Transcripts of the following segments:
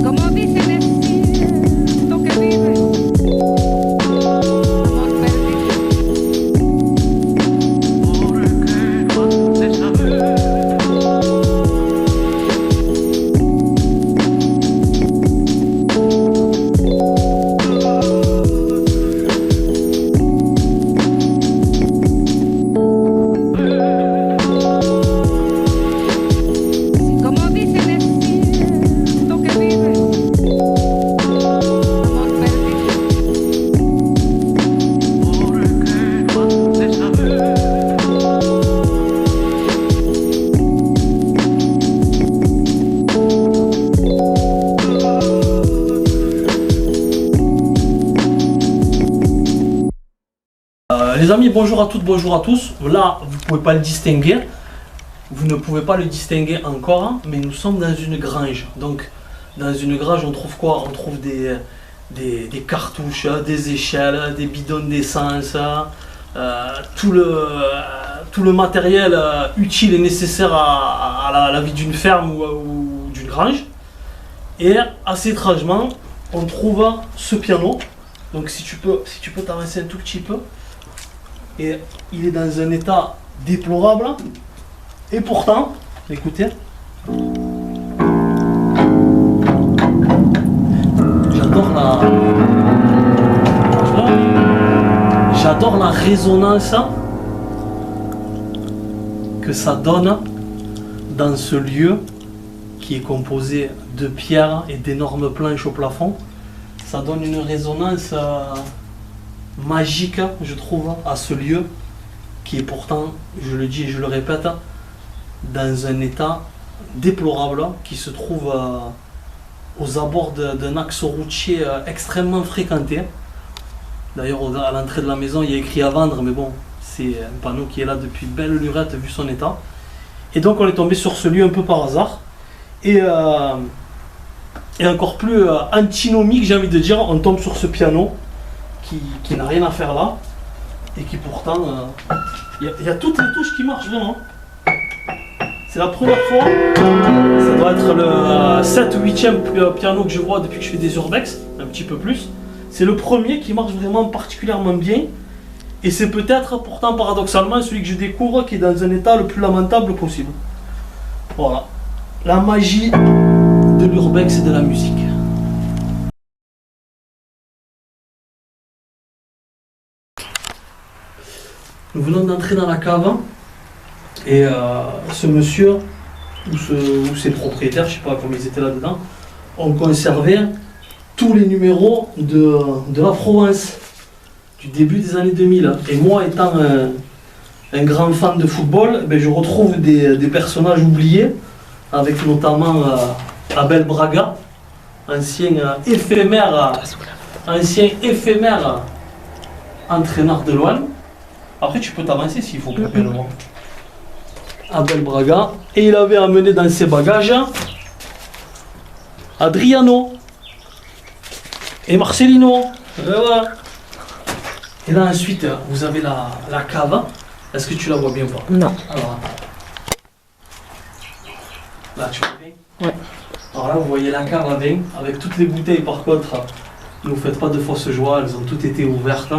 Como dicen es cierto que vive amor perdido. Porque no has de saber Como dicen es cierto que vive amor perdido. porque no has de saber Les amis, bonjour à toutes, bonjour à tous. Là, vous pouvez pas le distinguer. Vous ne pouvez pas le distinguer encore, hein, mais nous sommes dans une grange. Donc, dans une grange, on trouve quoi? On trouve des cartouches, des échelles, des bidons d'essence, tout le matériel utile et nécessaire à la vie d'une ferme ou d'une grange. Et assez étrangement, on trouve ce piano. Donc, si tu peux t'avancer un tout petit peu. Et il est dans un état déplorable. Et pourtant, écoutez, j'adore la résonance que ça donne dans ce lieu qui est composé de pierres et d'énormes planches au plafond. Ça donne une résonance magique, je trouve, à ce lieu qui est pourtant, je le dis et je le répète, dans un état déplorable, qui se trouve aux abords d'un axe routier extrêmement fréquenté. D'ailleurs, à l'entrée de la maison, il y a écrit à vendre, mais bon, c'est un panneau qui est là depuis belle lurette vu son état. Et donc, on est tombé sur ce lieu un peu par hasard. Et encore plus antinomique, j'ai envie de dire, on tombe sur ce piano qui n'a rien à faire là, et qui pourtant, il y a toutes les touches qui marchent vraiment. C'est la première fois, ça doit être le 7 ou 8e piano que je vois depuis que je fais des urbex, un petit peu plus. C'est le premier qui marche vraiment particulièrement bien, et c'est peut-être pourtant paradoxalement celui que je découvre qui est dans un état le plus lamentable possible. Voilà, la magie de l'urbex et de la musique. Nous venons d'entrer dans la cave et ce monsieur ou ses propriétaires, je ne sais pas comment ils étaient là-dedans, ont conservé tous les numéros de la Provence du début des années 2000. Et moi, étant un grand fan de football, je retrouve des personnages oubliés, avec notamment Abel Braga, ancien éphémère entraîneur de l'OM. Après, tu peux t'avancer s'il faut couper le vent. Abel Braga. Et il avait amené dans ses bagages Adriano et Marcelino. Et voilà. Et là, ensuite, vous avez la cave. Est-ce que tu la vois bien ou pas? Non. Alors, attends. Là, tu vois bien? Ouais. Alors là, vous voyez la cave à vin, avec toutes les bouteilles. Par contre, ne vous faites pas de fausses joies, elles ont toutes été ouvertes.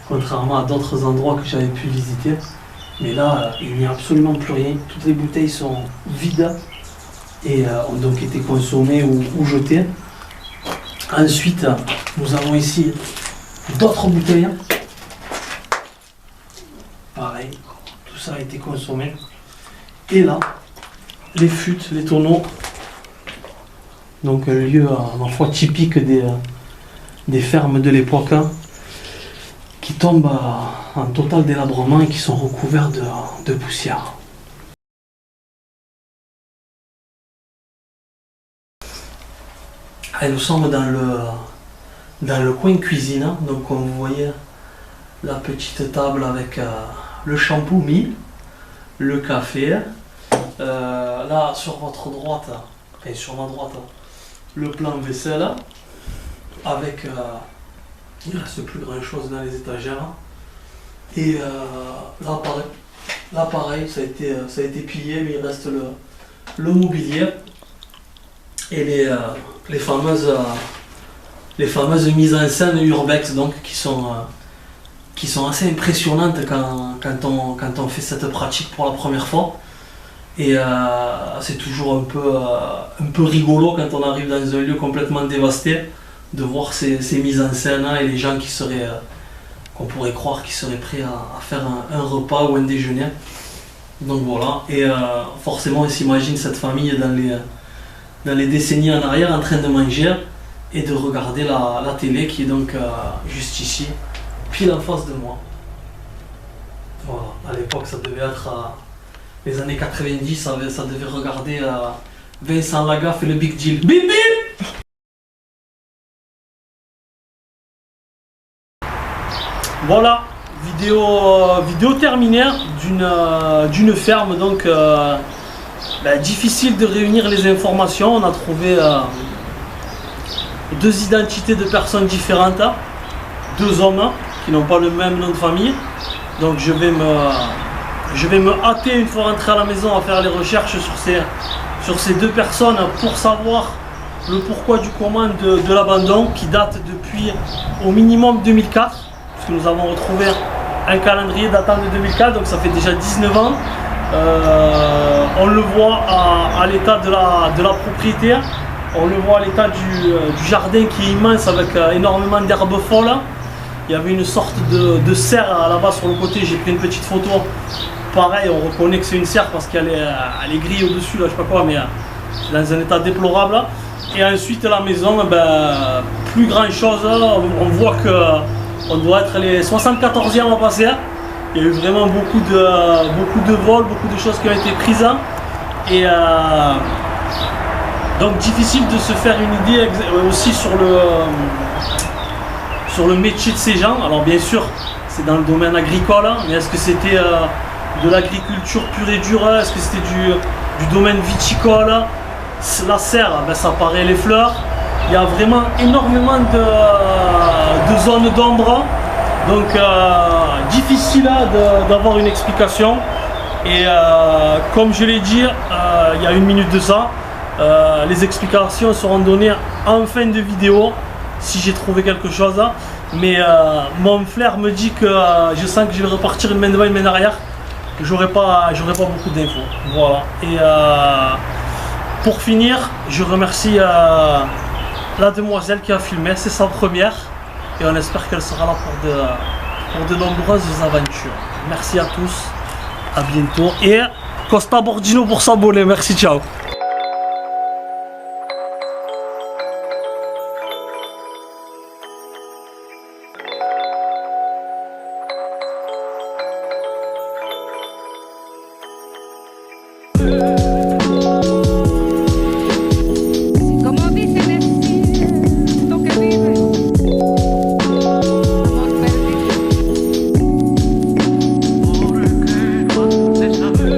Contrairement à d'autres endroits que j'avais pu visiter. Mais là, il n'y a absolument plus rien. Toutes les bouteilles sont vides et ont donc été consommées ou jetées. Ensuite, nous avons ici d'autres bouteilles. Pareil, tout ça a été consommé. Et là, les fûts, les tonneaux. Donc un lieu, ma foi, typique des fermes de l'époque, qui tombent en total délabrement et qui sont recouverts de poussière. Et nous sommes dans le coin cuisine, donc comme vous voyez la petite table avec le champomis, le café, là sur votre droite, enfin sur ma droite, le plan vaisselle, avec il ne reste plus grand chose dans les étagères. Et là pareil, ça a été pillé, mais il reste le mobilier et les fameuses mises en scène urbex donc qui sont assez impressionnantes quand on fait cette pratique pour la première fois. Et c'est toujours un peu rigolo quand on arrive dans un lieu complètement dévasté de voir ces mises en scène et les gens qu'on pourrait croire qui seraient prêts à faire un repas ou un déjeuner. Donc voilà, et forcément on s'imagine cette famille dans les décennies en arrière en train de manger et de regarder la télé qui est donc juste ici, pile en face de moi. Voilà, à l'époque ça devait être les années 90, ça devait regarder Vincent Lagaffe et le Big Deal. Bip bip. Voilà, vidéo terminée d'une ferme donc difficile de réunir les informations. On a trouvé 2 identités de personnes différentes, 2 hommes qui n'ont pas le même nom de famille. Donc je vais me hâter une fois rentré à la maison à faire les recherches sur ces 2 personnes pour savoir le pourquoi du comment de l'abandon qui date depuis au minimum 2004, puisque nous avons retrouvé un calendrier datant de 2004, donc ça fait déjà 19 ans. On le voit à l'état de la propriété, on le voit à l'état du jardin qui est immense avec énormément d'herbes folles. Il y avait une sorte de serre là-bas sur le côté, j'ai pris une petite photo. Pareil, on reconnaît que c'est une serre parce qu'elle est grillée au-dessus, là, je sais pas quoi, mais c'est dans un état déplorable. Et ensuite la maison, plus grand chose, on voit qu'on doit être les 74e à passer. Il y a eu vraiment beaucoup de vols, beaucoup de choses qui ont été prises. Et donc difficile de se faire une idée aussi sur le métier de ces gens. Alors bien sûr, c'est dans le domaine agricole, mais est-ce que c'était de l'agriculture pure et dure? Est-ce que c'était du domaine viticole? La serre, ça paraît les fleurs. Il y a vraiment énormément de zones d'ombre. Donc difficile d'avoir une explication. Et comme je l'ai dit il y a 1 minute de ça, les explications seront données en fin de vidéo si j'ai trouvé quelque chose. Mais mon flair me dit que je sens que je vais repartir une main devant, une main arrière. J'aurai pas beaucoup d'infos. Voilà. Et pour finir, je remercie la demoiselle qui a filmé, c'est sa première. Et on espère qu'elle sera là pour de nombreuses aventures. Merci à tous, à bientôt. Et Costa Bordino pour s'abonner. Merci, ciao. Como dicen es cierto que vive amor perdido. Porque no has de saber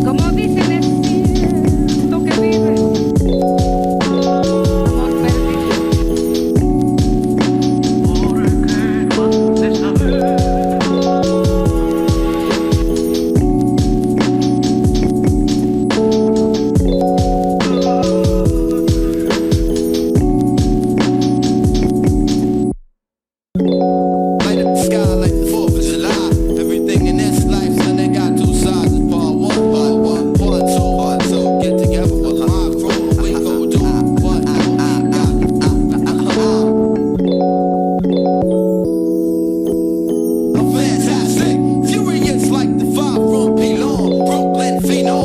Como dicen es cierto que vive amor perdido. porque no has de saber Light up the sky like the 4th of July. Everything in this life, son, they got 2 sides. Part 1, part 2. Get together with my crew. We gon' do what I'm fantastic, furious like the 5 from P-Long. Brooklyn Phenom.